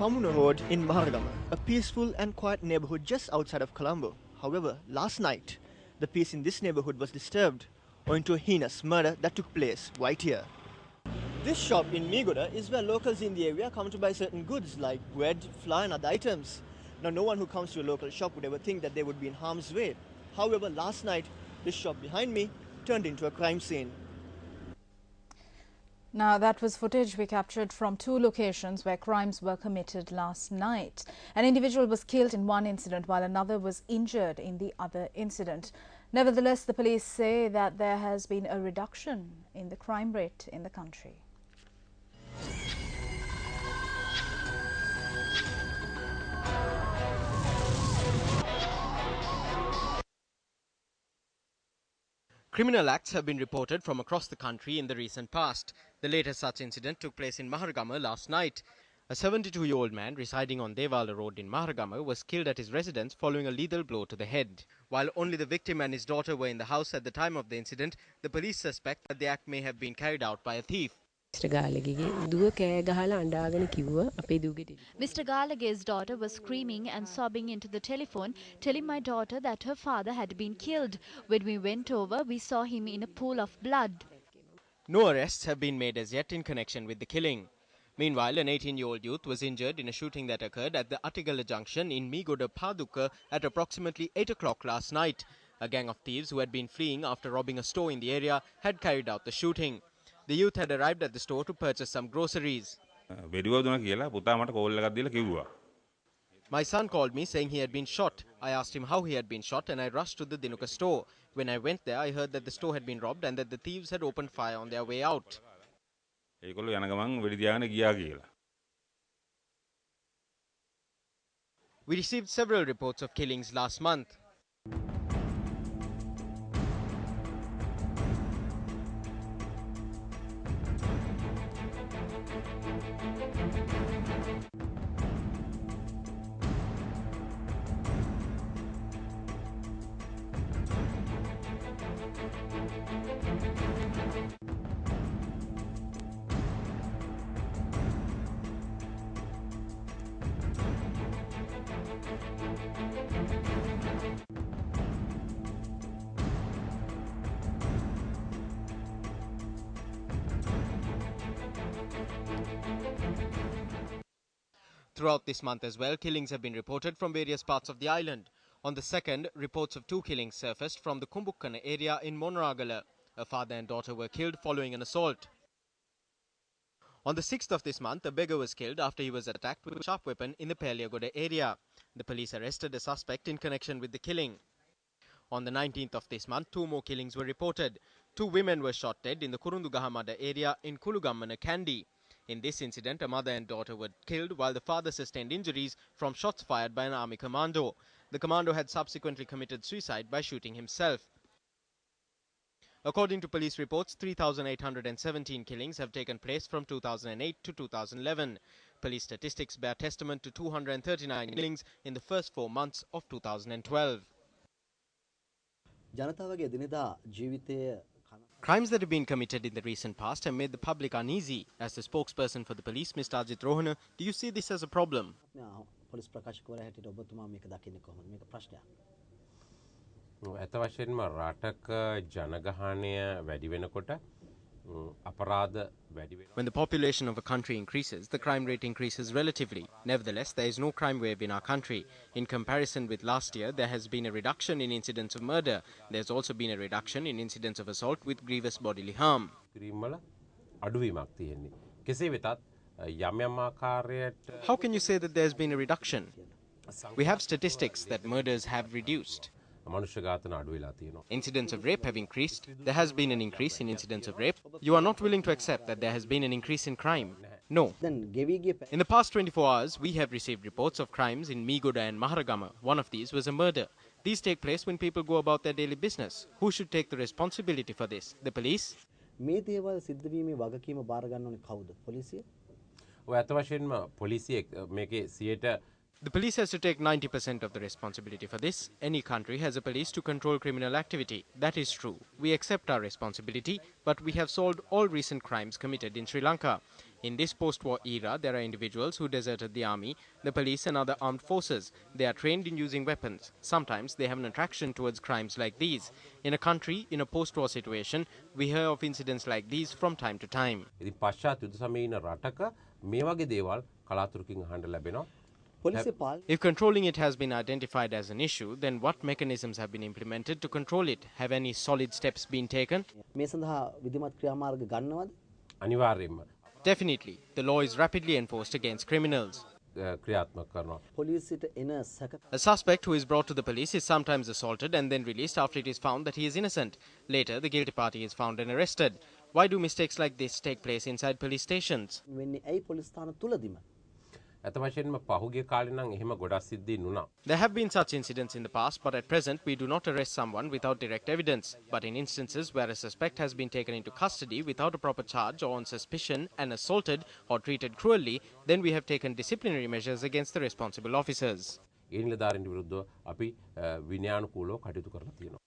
Kamuna Road in Maharagama, a peaceful and quiet neighborhood just outside of Colombo. However, last night, the peace in this neighborhood was disturbed owing to a heinous murder that took place right here. This shop in Migoda is where locals in the area come to buy certain goods like bread, flour and other items. Now, no one who comes to a local shop would ever think that they would be in harm's way. However, last night, this shop behind me turned into a crime scene. Now, that was footage we captured from two locations where crimes were committed last night. An individual was killed in one incident while another was injured in the other incident. Nevertheless, the police say that there has been a reduction in the crime rate in the country. Criminal acts have been reported from across the country in the recent past. The latest such incident took place in Maharagama last night. A 72-year-old man residing on Devala Road in Maharagama was killed at his residence following a lethal blow to the head. While only the victim and his daughter were in the house at the time of the incident, the police suspect that the act may have been carried out by a thief. Mr. Galage's daughter was screaming and sobbing into the telephone, telling my daughter that her father had been killed. When we went over, we saw him in a pool of blood. No arrests have been made as yet in connection with the killing. Meanwhile, an 18-year-old youth was injured in a shooting that occurred at the Attigala junction in Migoda Paduka at approximately 8 o'clock last night. A gang of thieves who had been fleeing after robbing a store in the area had carried out the shooting. The youth had arrived at the store to purchase some groceries. My son called me saying he had been shot. I asked him how he had been shot and I rushed to the Dinuka store. When I went there, I heard that the store had been robbed and that the thieves had opened fire on their way out. We received several reports of killings last month. Throughout this month as well, killings have been reported from various parts of the island. On the 2nd, reports of 2 killings surfaced from the Kumbukkana area in Monragala. A father and daughter were killed following an assault. On the 6th of this month, a beggar was killed after he was attacked with a sharp weapon in the Peliagoda area. The police arrested a suspect in connection with the killing. On the 19th of this month, 2 more killings were reported. 2 women were shot dead in the Kurundugahamada area in Kulugammana, Kandy. In this incident, a mother and daughter were killed while the father sustained injuries from shots fired by an army commando. The commando had subsequently committed suicide by shooting himself. According to police reports, 3,817 killings have taken place from 2008 to 2011. Police statistics bear testament to 239 killings in the first 4 months of 2012. Crimes that have been committed in the recent past have made the public uneasy. As the spokesperson for the police, Mr. Ajit Rohana, do you see this as a problem? When the population of a country increases, the crime rate increases relatively. Nevertheless, there is no crime wave in our country. In comparison with last year, there has been a reduction in incidents of murder. There has also been a reduction in incidents of assault with grievous bodily harm. How can you say that there has been a reduction? We have statistics that murders have reduced. Incidents of rape have increased. There has been an increase in incidents of rape. You are not willing to accept that there has been an increase in crime? No. In the past 24 hours, we have received reports of crimes in Migoda and Maharagama. One of these was a murder. These take place when people go about their daily business. Who should take the responsibility for this? The police? The police has to take 90% of the responsibility for this. Any country has a police to control criminal activity. That is true. We accept our responsibility, but we have solved all recent crimes committed in Sri Lanka. In this post-war era, there are individuals who deserted the army, the police and other armed forces. They are trained in using weapons. Sometimes they have an attraction towards crimes like these. In a country, in a post-war situation, we hear of incidents like these from time to time. ඉතින් පශ්චාත් යුද සමයේ ඉන්න රටක මේ වගේ දේවල් කලාතුරකින් අහන්න ලැබෙනවා. If controlling it has been identified as an issue, then what mechanisms have been implemented to control it? Have any solid steps been taken? මේ සඳහා විධිමත් ක්‍රියාමාර්ග ගන්නවද? අනිවාර්යයෙන්ම Definitely. The law is rapidly enforced against criminals. ක්‍රියාත්මක කරනවා. පොලිසියට එන සැක A suspect who is brought to the police is sometimes assaulted and then released after it is found that he is innocent. Later, the guilty party is found and arrested. Why do mistakes like this take place inside police stations? වෙන්නේ ඇයි police ස්ථාන තුලදීම? ඇත්ත වශයෙන්ම පහුගිය කාලේ නම් එහෙම ගොඩක් සිද්ධීන් වුණා. There have been such incidents in the past, but at present we do not arrest someone without direct evidence. But in instances where a suspect has been taken into custody without a proper charge or on suspicion and assaulted or treated cruelly, then we have taken disciplinary measures against the responsible officers. ඒ නිලධාරීන් විරුද්ධව අපි විනයානුකූලව කටයුතු කරලා තියෙනවා.